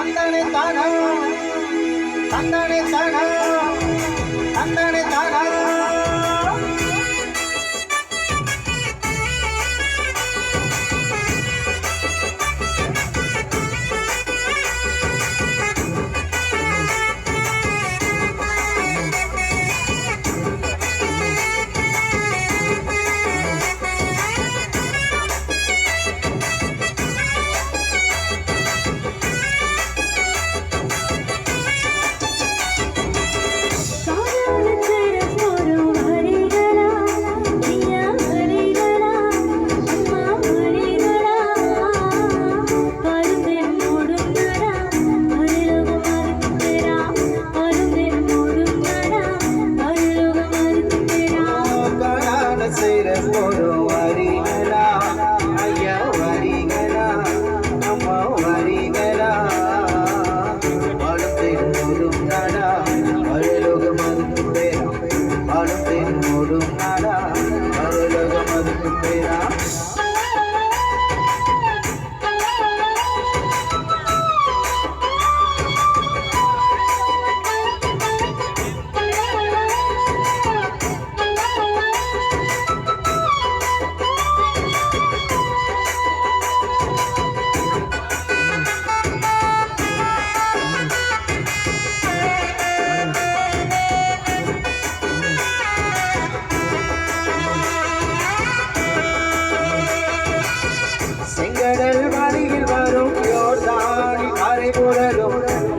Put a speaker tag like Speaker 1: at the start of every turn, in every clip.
Speaker 1: தந்தனை தானா தந்தனை தானா தந்தனை தானா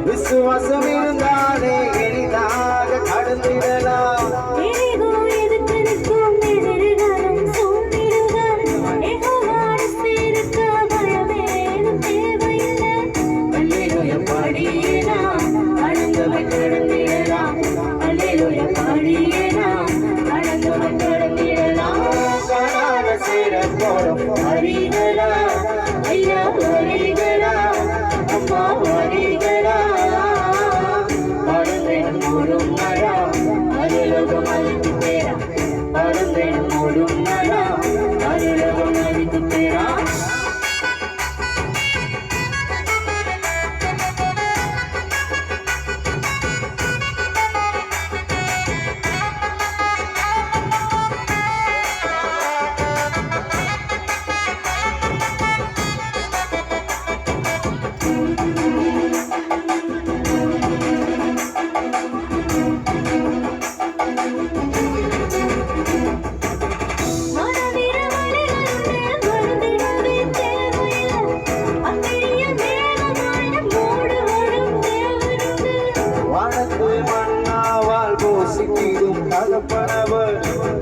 Speaker 1: விசுவாசம் இருந்தாலே எளிதாக கடந்திடலாம்.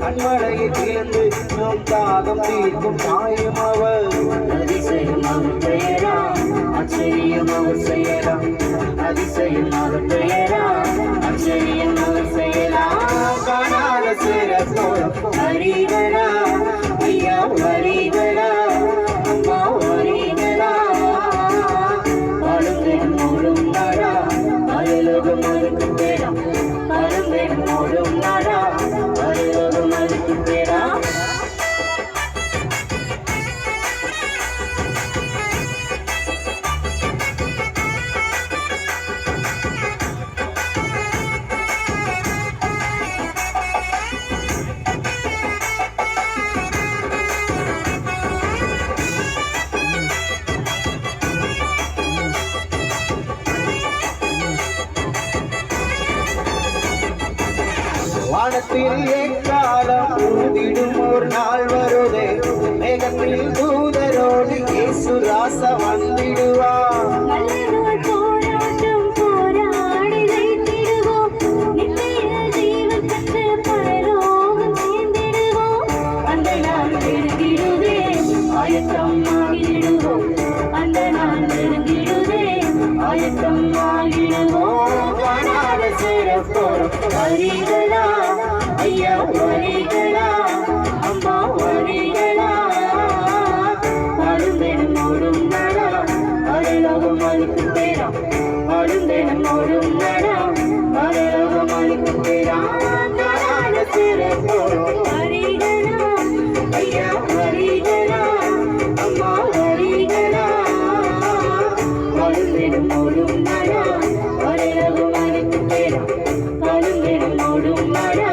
Speaker 1: கண்மலையை திறந்து நம் தாகம் தீர்க்கும் தாயும் அவர். அதிசயம் அவர் பெயரா, ஆச்சரியம் அவர் செய்யலாம். அதிசயம் அவர் பெயரா, ஆச்சரியம் அவர் செய்யலாம். காணாத சிறப்போம் அறிகளா, ஐயா அறிகளா, அம்மா அறிகளா. பழுந்தேன் மூடும் நாடா, அயலோகம் அதுக்கு பேரா. பழுந்தேன் மூடும் நாடா, அயலோகம் அதுக்கு பேரா. வானத்தில் எக்காலம் ஊதிடும் ஒரு நாள் வருதே. மேகத்தில் தூதரோடு இயேசு ராசா வந்திடுவார். வரிகளா, ஐயா வரிகளா, அம்மா வரிகளா. பழுந்தேனும் ஓடும் நாடா, அருளோகம் அதுக்கு பேரா. பழுந்தேனும் ஓடும் நாடா, அருளோகம் அதுக்கு பேரா. சிறப்போடும் வரிகளா, ஐயா வரிகளா, அம்மா வரிகளா. தினம் ஓடும் நாடா அருளகும் மணிக்கு பேரா காலும் தினம் ஓடும் நாடா